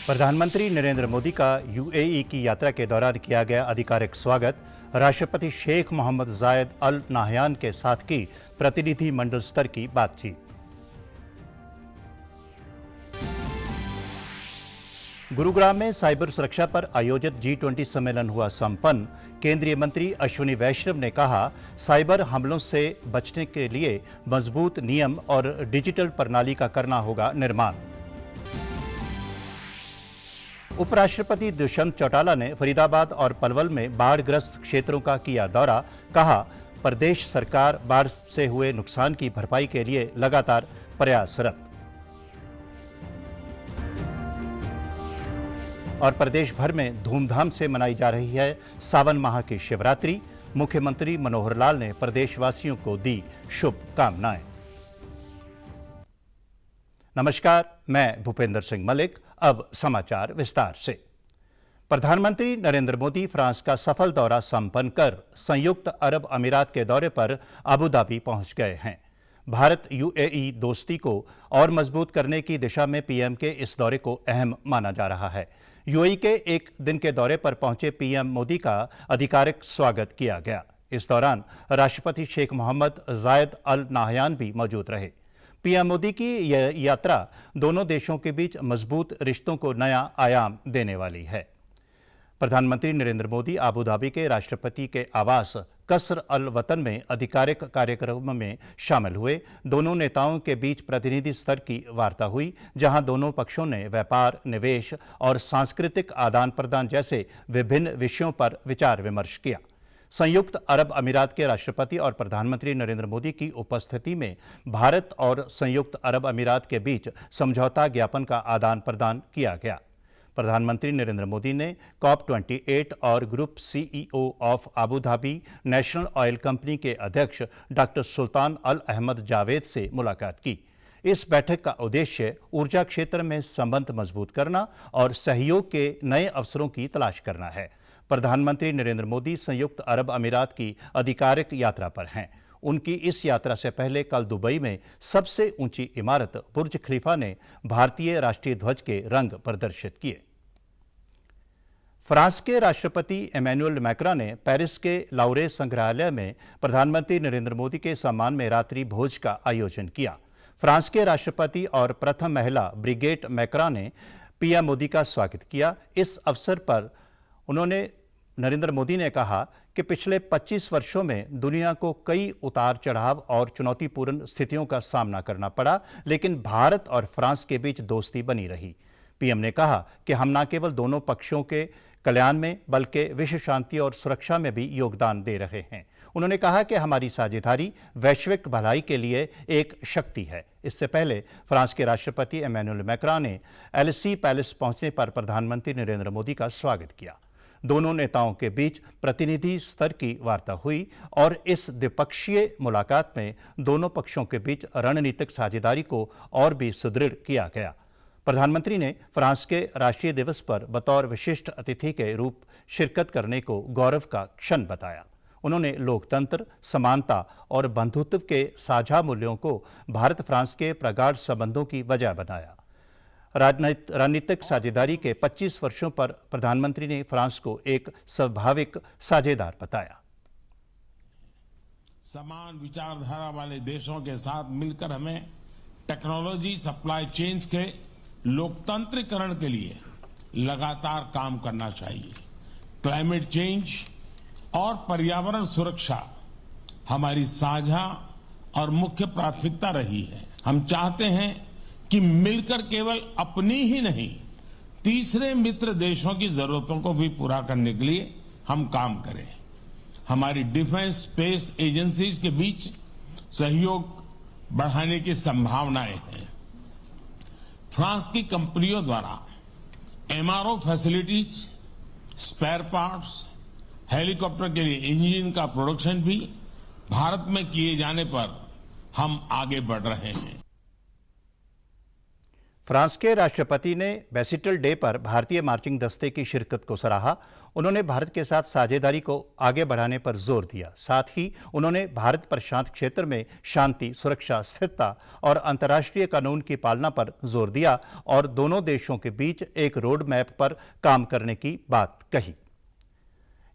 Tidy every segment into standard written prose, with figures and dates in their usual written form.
प्रधानमंत्री नरेंद्र मोदी का यूएई की यात्रा के दौरान किया गया आधिकारिक स्वागत। राष्ट्रपति शेख मोहम्मद जायद अल नाहयान के साथ की प्रतिनिधि मंडल स्तर की बातचीत। गुरुग्राम में साइबर सुरक्षा पर आयोजित G20 सम्मेलन हुआ संपन्न। केंद्रीय मंत्री अश्विनी वैष्णव ने कहा, साइबर हमलों से बचने के लिए मजबूत नियम और डिजिटल प्रणाली का करना होगा निर्माण। उपराष्ट्रपति दुष्यंत चौटाला ने फरीदाबाद और पलवल में बाढ़ग्रस्त क्षेत्रों का किया दौरा। कहा, प्रदेश सरकार बाढ़ से हुए नुकसान की भरपाई के लिए लगातार प्रयासरत। और प्रदेश भर में धूमधाम से मनाई जा रही है सावन माह की शिवरात्रि। मुख्यमंत्री मनोहर लाल ने प्रदेशवासियों को दी शुभकामनाएं। नमस्कार, मैं भूपेंद्र सिंह मलिक। अब समाचार विस्तार से। प्रधानमंत्री नरेंद्र मोदी फ्रांस का सफल दौरा संपन्न कर संयुक्त अरब अमीरात के दौरे पर अबू धाबी पहुंच गए हैं। भारत यूएई दोस्ती को और मजबूत करने की दिशा में पीएम के इस दौरे को अहम माना जा रहा है। यूएई के एक दिन के दौरे पर पहुंचे पीएम मोदी का आधिकारिक स्वागत किया गया। इस दौरान राष्ट्रपति शेख मोहम्मद जायद अल नाहयान भी मौजूद रहे। पीएम मोदी की यह यात्रा दोनों देशों के बीच मजबूत रिश्तों को नया आयाम देने वाली है। प्रधानमंत्री नरेंद्र मोदी अबू धाबी के राष्ट्रपति के आवास कसर अल वतन में आधिकारिक कार्यक्रम में शामिल हुए। दोनों नेताओं के बीच प्रतिनिधि स्तर की वार्ता हुई, जहां दोनों पक्षों ने व्यापार, निवेश और सांस्कृतिक आदान प्रदान जैसे विभिन्न विषयों पर विचार विमर्श किया। संयुक्त अरब अमीरात के राष्ट्रपति और प्रधानमंत्री नरेंद्र मोदी की उपस्थिति में भारत और संयुक्त अरब अमीरात के बीच समझौता ज्ञापन का आदान प्रदान किया गया। प्रधानमंत्री नरेंद्र मोदी ने COP28 और group CEO of Abu Dhabi national oil company के अध्यक्ष डॉक्टर सुल्तान अल अहमद जावेद से मुलाकात की। इस बैठक का उद्देश्य ऊर्जा क्षेत्र में संबंध मजबूत करना और सहयोग के नए अवसरों की तलाश करना है। प्रधानमंत्री नरेंद्र मोदी संयुक्त अरब अमीरात की आधिकारिक यात्रा पर हैं। उनकी इस यात्रा से पहले कल दुबई में सबसे ऊंची इमारत बुर्ज खलीफा ने भारतीय राष्ट्रीय ध्वज के रंग प्रदर्शित किए। फ्रांस के राष्ट्रपति इमैनुअल मैक्रों ने पेरिस के लाउरे संग्रहालय में प्रधानमंत्री नरेंद्र मोदी के सम्मान में रात्रि भोज का आयोजन किया। फ्रांस के राष्ट्रपति और प्रथम महिला ब्रिगेट मैक्रों ने पीएम मोदी का स्वागत किया। इस अवसर पर नरेंद्र मोदी ने कहा कि पिछले 25 वर्षों में दुनिया को कई उतार चढ़ाव और चुनौतीपूर्ण स्थितियों का सामना करना पड़ा, लेकिन भारत और फ्रांस के बीच दोस्ती बनी रही। पीएम ने कहा कि हम न केवल दोनों पक्षों के कल्याण में बल्कि विश्व शांति और सुरक्षा में भी योगदान दे रहे हैं। उन्होंने कहा कि हमारी साझेदारी वैश्विक भलाई के लिए एक शक्ति है। इससे पहले फ्रांस के राष्ट्रपति इमैनुअल मैक्रों ने एलिसी पैलेस पहुंचने पर प्रधानमंत्री नरेंद्र मोदी का स्वागत किया। दोनों नेताओं के बीच प्रतिनिधि स्तर की वार्ता हुई और इस द्विपक्षीय मुलाकात में दोनों पक्षों के बीच रणनीतिक साझेदारी को और भी सुदृढ़ किया गया। प्रधानमंत्री ने फ्रांस के राष्ट्रीय दिवस पर बतौर विशिष्ट अतिथि के रूप शिरकत करने को गौरव का क्षण बताया। उन्होंने लोकतंत्र, समानता और बंधुत्व के साझा मूल्यों को भारत फ्रांस के प्रगाढ़ संबंधों की वजह बनाया। रणनीतिक साझेदारी के 25 वर्षों पर प्रधानमंत्री ने फ्रांस को एक स्वाभाविक साझेदार बताया। समान विचारधारा वाले देशों के साथ मिलकर हमें टेक्नोलॉजी सप्लाई चेन्स के लोकतंत्रीकरण के लिए लगातार काम करना चाहिए। क्लाइमेट चेंज और पर्यावरण सुरक्षा हमारी साझा और मुख्य प्राथमिकता रही है। हम चाहते हैं कि मिलकर केवल अपनी ही नहीं, तीसरे मित्र देशों की जरूरतों को भी पूरा करने के लिए हम काम करें। हमारी डिफेंस स्पेस एजेंसीज के बीच सहयोग बढ़ाने की संभावनाएं हैं। फ्रांस की कंपनियों द्वारा MRO facilities, spare parts, helicopter के लिए इंजन का प्रोडक्शन भी भारत में किए जाने पर हम आगे बढ़ रहे हैं। फ्रांस के राष्ट्रपति ने बैसिटल डे पर भारतीय मार्चिंग दस्ते की शिरकत को सराहा। उन्होंने भारत के साथ साझेदारी को आगे बढ़ाने पर जोर दिया। साथ ही उन्होंने भारत प्रशांत क्षेत्र में शांति, सुरक्षा, स्थिरता और अंतर्राष्ट्रीय कानून की पालना पर जोर दिया और दोनों देशों के बीच एक रोड मैप पर काम करने की बात कही।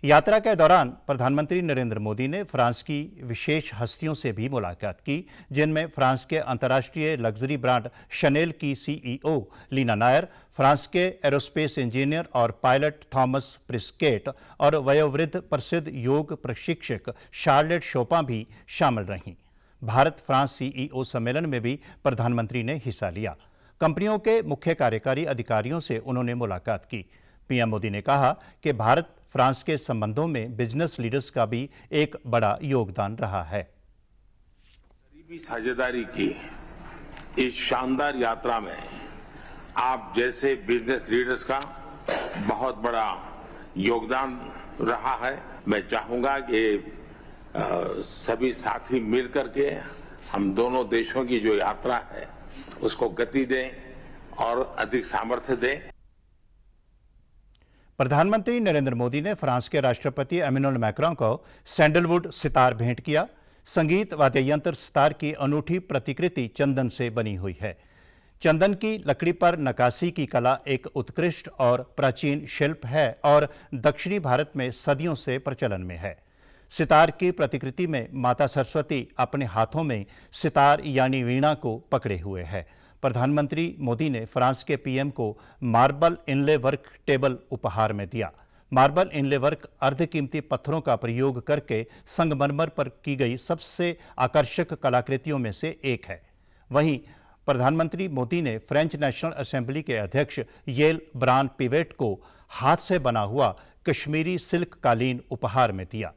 यात्रा के दौरान प्रधानमंत्री नरेंद्र मोदी ने फ्रांस की विशेष हस्तियों से भी मुलाकात की, जिनमें फ्रांस के अंतर्राष्ट्रीय लग्जरी ब्रांड शनेल की सीईओ लीना नायर, फ्रांस के एरोस्पेस इंजीनियर और पायलट थॉमस प्रिस्केट और वयोवृद्ध प्रसिद्ध योग प्रशिक्षक शार्लेट शोपा भी शामिल रहीं। भारत फ्रांस सीईओ सम्मेलन में भी प्रधानमंत्री ने हिस्सा लिया। कंपनियों के मुख्य कार्यकारी अधिकारियों से उन्होंने मुलाकात की। पीएम मोदी ने कहा कि भारत फ्रांस के संबंधों में बिजनेस लीडर्स का भी एक बड़ा योगदान रहा है। करीबी साझेदारी की इस शानदार यात्रा में आप जैसे बिजनेस लीडर्स का बहुत बड़ा योगदान रहा है। मैं चाहूंगा कि सभी साथी मिलकर के हम दोनों देशों की जो यात्रा है उसको गति दें और अधिक सामर्थ्य दें। प्रधानमंत्री नरेंद्र मोदी ने फ्रांस के राष्ट्रपति एमेनुएल मैक्रों को सैंडलवुड सितार भेंट किया। संगीत वाद्य यंत्र सितार की अनूठी प्रतिकृति चंदन से बनी हुई है। चंदन की लकड़ी पर नक्काशी की कला एक उत्कृष्ट और प्राचीन शिल्प है और दक्षिणी भारत में सदियों से प्रचलन में है। सितार की प्रतिकृति में माता सरस्वती अपने हाथों में सितार यानी वीणा को पकड़े हुए है। प्रधानमंत्री मोदी ने फ्रांस के पीएम को मार्बल इनले वर्क टेबल उपहार में दिया। मार्बल इनले वर्क अर्धकीमती पत्थरों का प्रयोग करके संगमरमर पर की गई सबसे आकर्षक कलाकृतियों में से एक है। वहीं प्रधानमंत्री मोदी ने फ्रेंच नेशनल असेंबली के अध्यक्ष येल ब्रान पिवेट को हाथ से बना हुआ कश्मीरी सिल्क कालीन उपहार में दिया।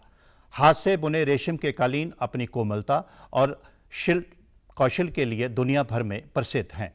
हाथ से बुने रेशम के कालीन अपनी कोमलता और शिल्प कौशल के लिए दुनिया भर में प्रसिद्ध हैं।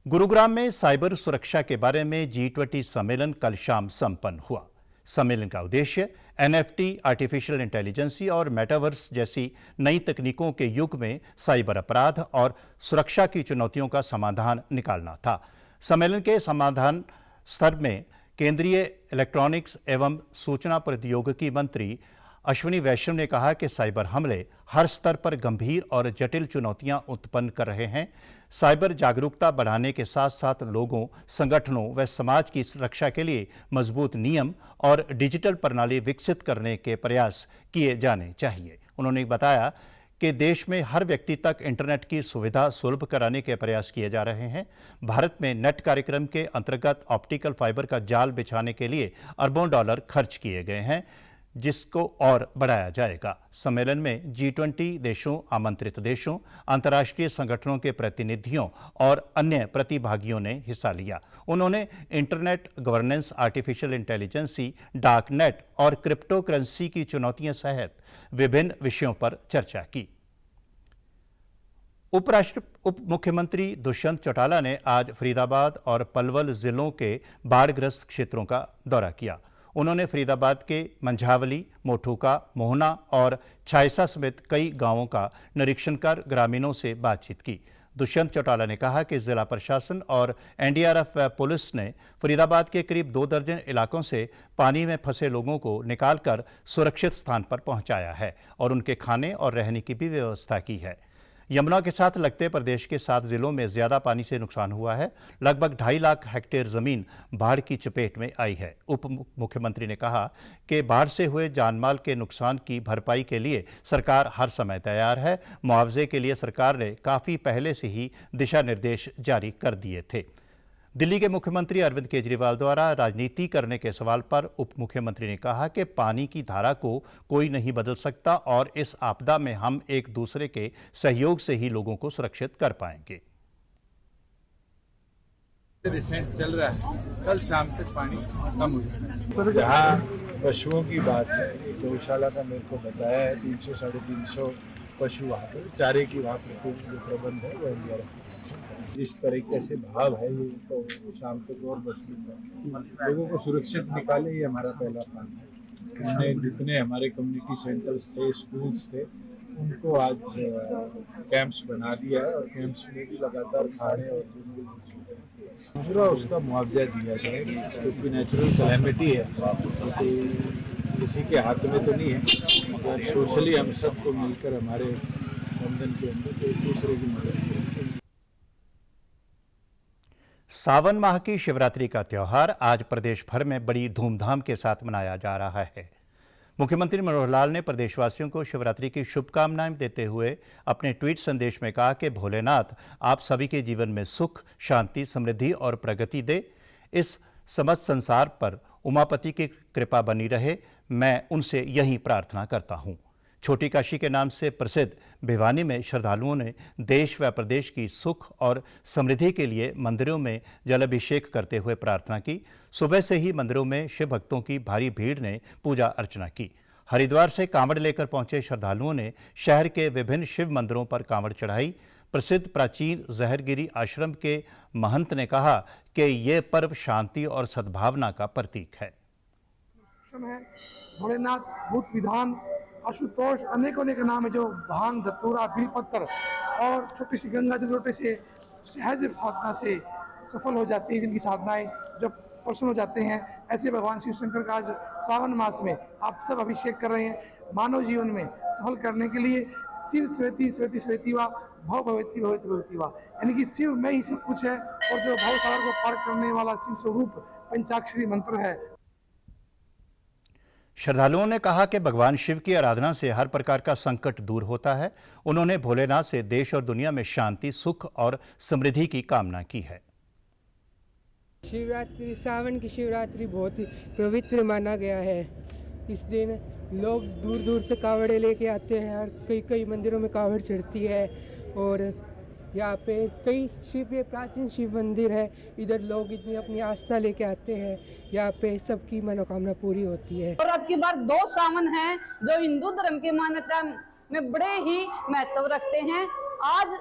गुरुग्राम में साइबर सुरक्षा के बारे में G20 सम्मेलन कल शाम संपन्न हुआ। सम्मेलन का उद्देश्य NFT, आर्टिफिशियल इंटेलिजेंस और मेटावर्स जैसी नई तकनीकों के युग में साइबर अपराध और सुरक्षा की चुनौतियों का समाधान निकालना था। सम्मेलन के समाधान स्तर में केंद्रीय इलेक्ट्रॉनिक्स एवं सूचना प्रौद्योगिकी मंत्री अश्विनी वैष्णव ने कहा कि साइबर हमले हर स्तर पर गंभीर और जटिल चुनौतियां उत्पन्न कर रहे हैं। साइबर जागरूकता बढ़ाने के साथ साथ लोगों, संगठनों व समाज की रक्षा के लिए मजबूत नियम और डिजिटल प्रणाली विकसित करने के प्रयास किए जाने चाहिए। उन्होंने बताया कि देश में हर व्यक्ति तक इंटरनेट की सुविधा सुलभ कराने के प्रयास किए जा रहे हैं। भारत में नेट कार्यक्रम के अंतर्गत ऑप्टिकल फाइबर का जाल बिछाने के लिए अरबों डॉलर खर्च किए गए हैं, जिसको और बढ़ाया जाएगा। सम्मेलन में G20 देशों, आमंत्रित देशों, अंतर्राष्ट्रीय संगठनों के प्रतिनिधियों और अन्य प्रतिभागियों ने हिस्सा लिया। उन्होंने internet governance, artificial intelligence, dark net और क्रिप्टो करेंसी की चुनौतियां सहित विभिन्न विषयों पर चर्चा की। उप मुख्यमंत्री दुष्यंत चौटाला ने आज फरीदाबाद और पलवल जिलों के बाढ़ग्रस्त क्षेत्रों का दौरा किया। उन्होंने फरीदाबाद के मंझावली, मोठूका, मोहना और छायसा समेत कई गांवों का निरीक्षण कर ग्रामीणों से बातचीत की। दुष्यंत चौटाला ने कहा कि जिला प्रशासन और एनडीआरएफ व पुलिस ने फरीदाबाद के करीब 2 दर्जन इलाकों से पानी में फंसे लोगों को निकालकर सुरक्षित स्थान पर पहुंचाया है और उनके खाने और रहने की भी व्यवस्था की है। यमुना के साथ लगते प्रदेश के 7 जिलों में ज्यादा पानी से नुकसान हुआ है। लगभग 2.5 लाख हेक्टेयर जमीन बाढ़ की चपेट में आई है। उप मुख्यमंत्री ने कहा कि बाढ़ से हुए जानमाल के नुकसान की भरपाई के लिए सरकार हर समय तैयार है। मुआवजे के लिए सरकार ने काफ़ी पहले से ही दिशा निर्देश जारी कर दिए थे। दिल्ली के मुख्यमंत्री अरविंद केजरीवाल द्वारा राजनीति करने के सवाल पर उप मुख्यमंत्री ने कहा कि पानी की धारा को कोई नहीं बदल सकता और इस आपदा में हम एक दूसरे के सहयोग से ही लोगों को सुरक्षित कर पाएंगे। रिसेंट चल रहा है, कल शाम तक पानी कम हो जाएगा। जहाँ पशुओं की बात है, गौशाला का मेरे को बताया है 300-350 पशु वहाँ पर, चारे की वहाँ पर जो प्रबंध है वो जिस तरीके से भाव है ये तो शाम तक और बढ़ेगा। लोगों को सुरक्षित निकाले, ये हमारा पहला काम है। इसमें जितने हमारे कम्युनिटी सेंटर्स थे, स्कूल्स थे, उनको आज कैंप्स बना दिया है और कैंप्स में भी लगातार खाने और पूरा उसका मुआवजा दिया जाएगा, क्योंकि नेचुरल कैलेमिटी है तो किसी के हाथ में तो नहीं है, मगर सोशली हम सबको मिलकर हमारे बंधन के अंदर एक दूसरे की मदद करेंगे। सावन माह की शिवरात्रि का त्यौहार आज प्रदेश भर में बड़ी धूमधाम के साथ मनाया जा रहा है। मुख्यमंत्री मनोहर लाल ने प्रदेशवासियों को शिवरात्रि की शुभकामनाएं देते हुए अपने ट्वीट संदेश में कहा कि भोलेनाथ आप सभी के जीवन में सुख, शांति, समृद्धि और प्रगति दे। इस समस्त संसार पर उमापति की कृपा बनी रहे, मैं उनसे यही प्रार्थना करता हूँ। छोटी काशी के नाम से प्रसिद्ध भिवानी में श्रद्धालुओं ने देश व प्रदेश की सुख और समृद्धि के लिए मंदिरों में जलाभिषेक करते हुए प्रार्थना की। सुबह से ही मंदिरों में शिव भक्तों की भारी भीड़ ने पूजा अर्चना की। हरिद्वार से कांवड़ लेकर पहुंचे श्रद्धालुओं ने शहर के विभिन्न शिव मंदिरों पर कांवड़ चढ़ाई। प्रसिद्ध प्राचीन जहरगिरी आश्रम के महंत ने कहा कि ये पर्व शांति और सद्भावना का प्रतीक है। भोलेनाथ, भूत विधान, आशुतोष, अनेकों अनेक नाम है जो भांग, धतूरा, बिलपत्र और छोटी सी गंगा जलोटे से सहज साधना से सफल हो जाती है, जिनकी साधनाएं जब प्रसन्न हो जाते हैं। ऐसे भगवान शिव शंकर का आज सावन मास में आप सब अभिषेक कर रहे हैं। मानव जीवन में सफल करने के लिए शिव स्वेति स्वेति स्वेति वा भव भवति भवति भवति वा, यानी कि शिव में ही सब कुछ है और जो भव सागर को पार करने वाला शिव स्वरूप पंचाक्षरी मंत्र है। श्रद्धालुओं ने कहा कि भगवान शिव की आराधना से हर प्रकार का संकट दूर होता है। उन्होंने भोलेनाथ से देश और दुनिया में शांति, सुख और समृद्धि की कामना की है। शिवरात्रि, सावन की शिवरात्रि बहुत ही पवित्र माना गया है। इस दिन लोग दूर दूर से कावड़े लेके आते हैं और कई कई मंदिरों में कावड़ चढ़ती है और यहाँ पे कई प्राचीन शिव मंदिर है। इधर लोग इतनी अपनी आस्था लेके आते हैं, यहाँ पे सबकी मनोकामना पूरी होती है। और अब की बार 2 सावन हैं जो हिंदू धर्म की मान्यता में बड़े ही महत्व रखते हैं। आज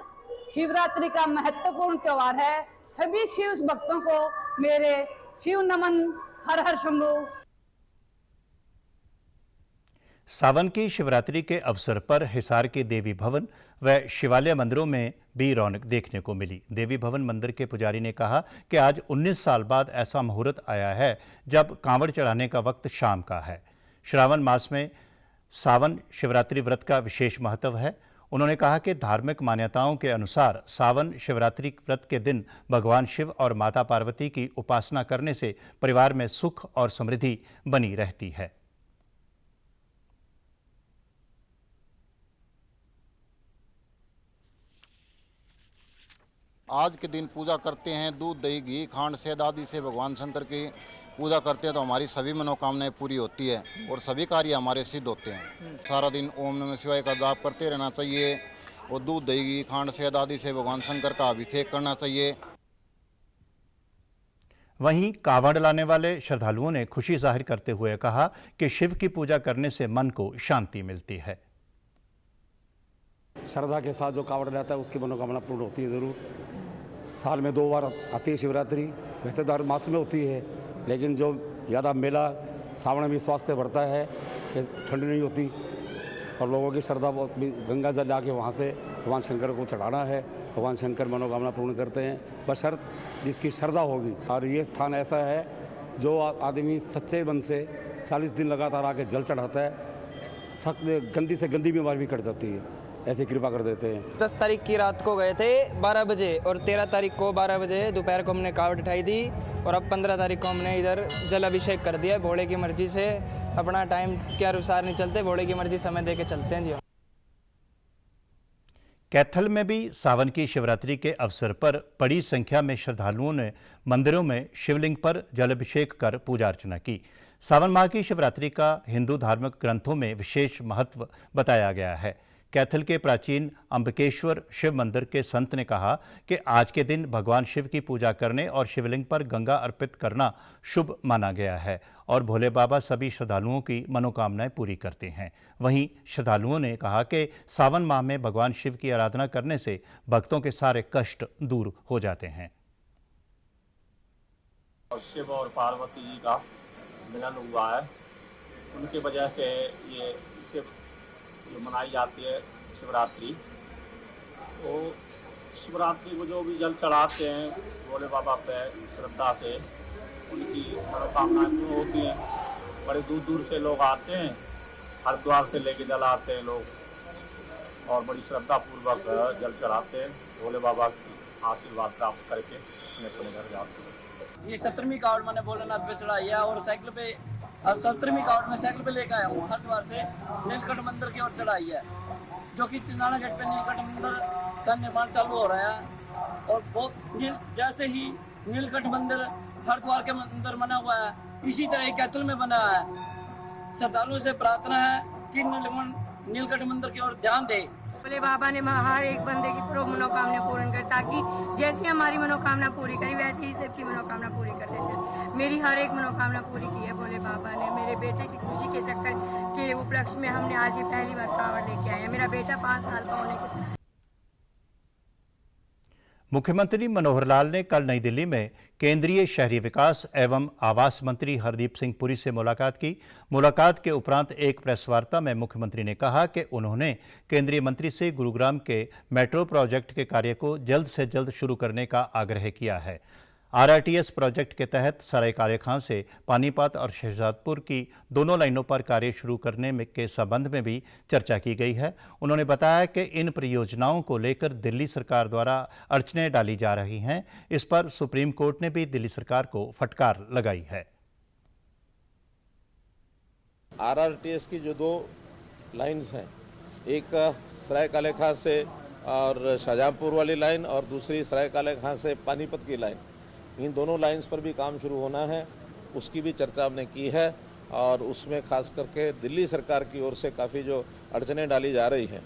शिवरात्रि का महत्वपूर्ण त्योहार है। सभी शिव भक्तों को मेरे शिव नमन। हर हर शंभू। सावन की शिवरात्रि के अवसर पर हिसार के देवी भवन व शिवालय मंदिरों में भी रौनक देखने को मिली। देवी भवन मंदिर के पुजारी ने कहा कि आज 19 साल बाद ऐसा मुहूर्त आया है जब कांवड़ चढ़ाने का वक्त शाम का है। श्रावण मास में सावन शिवरात्रि व्रत का विशेष महत्व है। उन्होंने कहा कि धार्मिक मान्यताओं के अनुसार सावन शिवरात्रि व्रत के दिन भगवान शिव और माता पार्वती की उपासना करने से परिवार में सुख और समृद्धि बनी रहती है। आज के दिन पूजा करते हैं, दूध, दही, घी, खांड, शहद आदि से भगवान शंकर की पूजा करते हैं तो हमारी सभी मनोकामनाएं पूरी होती है और सभी कार्य हमारे सिद्ध होते हैं। सारा दिन ओम नमः शिवाय का जाप करते रहना चाहिए और दूध, दही, घी, खांड, शहद आदि से भगवान शंकर का अभिषेक करना चाहिए। वहीं कांवड़ लाने वाले श्रद्धालुओं ने खुशी जाहिर करते हुए कहा कि शिव की पूजा करने से मन को शांति मिलती है। श्रद्धा के साथ जो कांवड़ लाता है उसकी मनोकामना पूर्ण होती है ज़रूर। साल में 2 बार आती है शिवरात्रि, वैसे तो हर मास में होती है, लेकिन जो ज़्यादा मेला सावन में विश्वास से बढ़ता है कि ठंड नहीं होती और लोगों की श्रद्धा बहुत, गंगा जल लाके वहाँ से भगवान शंकर को चढ़ाना है। भगवान शंकर मनोकामना पूर्ण करते हैं बशर्त जिसकी श्रद्धा होगी। और ये स्थान ऐसा है जो आदमी सच्चे मन से 40 दिन लगातार आके जल चढ़ाता है, सख्त गंदी से गंदी बीमारी भी कट जाती है, ऐसी कृपा कर देते हैं। 10 तारीख की रात को गए थे 12 बजे और 13 तारीख को 12 बजे दोपहर को हमने कावड़ उठाई थी और अब 15 तारीख को हमने इधर जल अभिषेक कर दिया। भोले की मर्जी से अपना टाइम के अनुसार नहीं चलते, भोले की मर्जी समय दे के चलते हैं जी। कैथल में भी सावन की शिवरात्रि के अवसर पर बड़ी संख्या में श्रद्धालुओं ने मंदिरों में शिवलिंग पर जलाभिषेक कर पूजा अर्चना की। सावन माह की शिवरात्रि का हिंदू धार्मिक ग्रंथों में विशेष महत्व बताया गया है। कैथल के प्राचीन अंबिकेश्वर शिव मंदिर के संत ने कहा कि आज के दिन भगवान शिव की पूजा करने और शिवलिंग पर गंगा अर्पित करना शुभ माना गया है और भोले बाबा सभी श्रद्धालुओं की मनोकामनाएं पूरी करते हैं। वहीं श्रद्धालुओं ने कहा कि सावन माह में भगवान शिव की आराधना करने से भक्तों के सारे कष्ट दूर हो जाते हैं। शिव और पार्वती जी का मिलन हुआ है, उनकी वजह से ये शिव जो मनाई जाती है शिवरात्रि। तो शिवरात्रि को जो भी जल चढ़ाते हैं भोले बाबा पे श्रद्धा से, उनकी मनोकामनाएं पूर्ण होती हैं। बड़े दूर दूर से लोग आते हैं, हरिद्वार से लेके जल आते हैं लोग और बड़ी श्रद्धा पूर्वक जल चढ़ाते हैं। भोले बाबा की आशीर्वाद प्राप्त करके अपने घर जाते हैं। ये 17वीं कावड़ मैंने भोलेनाथ पे चढ़ाई है और साइकिल पे, अब 17वीं कावड़ में साइकिल पे लेकर आया हूँ। हरिद्वार से नीलकंठ मंदिर की ओर चढ़ाई है, जो कि चिन्नाना गेट पे नीलकंठ मंदिर का निर्माण चालू हो रहा है। और बहुत जैसे ही नीलकंठ मंदिर हरिद्वार के मंदिर बना हुआ है, इसी तरह ही कैथल में बना है। श्रद्धालुओं से प्रार्थना है कि नीलकंठ मंदिर की ओर ध्यान दे। भोले बाबा ने हर एक बंदे की मनोकामना पूर्ण कर, ताकि जैसी हमारी मनोकामना पूरी करी वैसे ही सबकी मनोकामना पूरी करते चले। मेरी हर एक मनोकामना पूरी की है भोले बाबा ने। मेरे बेटे की खुशी के चक्कर के उपलक्ष्य में हमने आज ये पहली बार कावड़ लेके आए हैं। मेरा बेटा 5 साल का होने के। मुख्यमंत्री मनोहर लाल ने कल नई दिल्ली में केंद्रीय शहरी विकास एवं आवास मंत्री हरदीप सिंह पुरी से मुलाकात की। मुलाकात के उपरांत एक प्रेस वार्ता में मुख्यमंत्री ने कहा कि उन्होंने केंद्रीय मंत्री से गुरुग्राम के मेट्रो प्रोजेक्ट के कार्य को जल्द से जल्द शुरू करने का आग्रह किया है। RRTS प्रोजेक्ट के तहत सराय काले खां से पानीपत और शहजादपुर की दोनों लाइनों पर कार्य शुरू करने के संबंध में भी चर्चा की गई है। उन्होंने बताया कि इन परियोजनाओं को लेकर दिल्ली सरकार द्वारा अड़चनें डाली जा रही हैं। इस पर सुप्रीम कोर्ट ने भी दिल्ली सरकार को फटकार लगाई है। RRTS की जो 2 लाइन्स हैं, एक सराय काले खां से और शाहजहाँपुर वाली लाइन और दूसरी सराय काले खां से पानीपत की लाइन, इन दोनों लाइंस पर भी काम शुरू होना है। उसकी भी चर्चा हमने की है और उसमें खास करके दिल्ली सरकार की ओर से काफ़ी जो अड़चनें डाली जा रही हैं,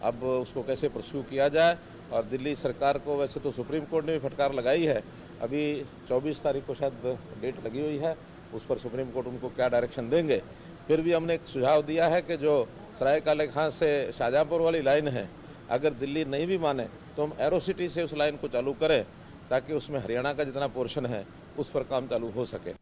अब उसको कैसे परस्यू किया जाए। और दिल्ली सरकार को वैसे तो सुप्रीम कोर्ट ने भी फटकार लगाई है, अभी 24 तारीख को शायद डेट लगी हुई है, उस पर सुप्रीम कोर्ट उनको क्या डायरेक्शन देंगे। फिर भी हमने एक सुझाव दिया है कि जो सराय काले खां से शाहजहाँपुर वाली लाइन है, अगर दिल्ली नहीं भी माने तो हम एरोसिटी से उस लाइन को चालू करें, ताकि उसमें हरियाणा का जितना पोर्शन है उस पर काम चालू हो सके।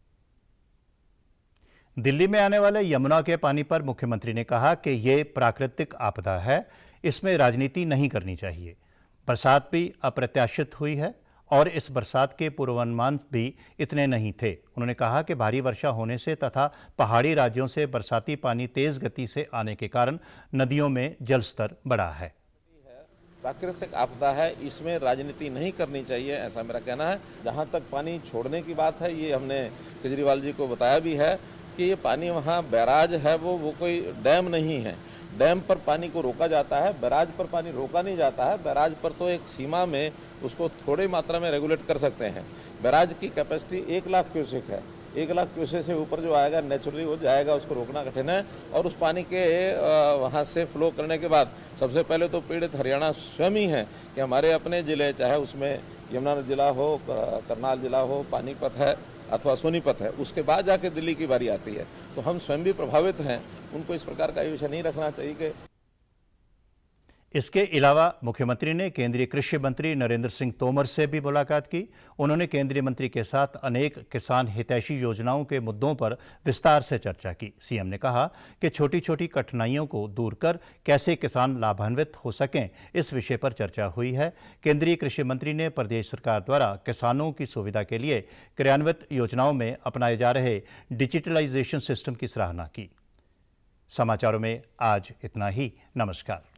दिल्ली में आने वाले यमुना के पानी पर मुख्यमंत्री ने कहा कि ये प्राकृतिक आपदा है, इसमें राजनीति नहीं करनी चाहिए। बरसात भी अप्रत्याशित हुई है और इस बरसात के पूर्वानुमान भी इतने नहीं थे। उन्होंने कहा कि भारी वर्षा होने से तथा पहाड़ी राज्यों से बरसाती पानी तेज गति से आने के कारण नदियों में जलस्तर बढ़ा है। प्राकृतिक आपदा है, इसमें राजनीति नहीं करनी चाहिए, ऐसा मेरा कहना है। जहाँ तक पानी छोड़ने की बात है, ये हमने केजरीवाल जी को बताया भी है कि ये पानी वहाँ बैराज है, वो कोई डैम नहीं है। डैम पर पानी को रोका जाता है, बैराज पर पानी रोका नहीं जाता है। बैराज पर तो एक सीमा में उसको थोड़ी मात्रा में रेगुलेट कर सकते हैं। बैराज की कैपेसिटी 1 लाख क्यूसेक है, 1 लाख क्यूसेक से ऊपर जो आएगा नेचुरली वो जाएगा, उसको रोकना कठिन है। और उस पानी के वहाँ से फ्लो करने के बाद सबसे पहले तो पीड़ित हरियाणा स्वयं ही है कि हमारे अपने ज़िले, चाहे उसमें यमुनानगर जिला हो, करनाल जिला हो, पानीपत है अथवा सोनीपत है, उसके बाद जाके दिल्ली की बारी आती है। तो हम स्वयं भी प्रभावित हैं, उनको इस प्रकार का विषय नहीं रखना चाहिए कि। इसके अलावा मुख्यमंत्री ने केंद्रीय कृषि मंत्री नरेंद्र सिंह तोमर से भी मुलाकात की। उन्होंने केंद्रीय मंत्री के साथ अनेक किसान हितैषी योजनाओं के मुद्दों पर विस्तार से चर्चा की। सीएम ने कहा कि छोटी छोटी कठिनाइयों को दूर कर कैसे किसान लाभान्वित हो सकें, इस विषय पर चर्चा हुई है। केंद्रीय कृषि मंत्री ने प्रदेश सरकार द्वारा किसानों की सुविधा के लिए क्रियान्वित योजनाओं में अपनाए जा रहे डिजिटलाइजेशन सिस्टम की सराहना की। समाचारों में आज इतना ही। नमस्कार।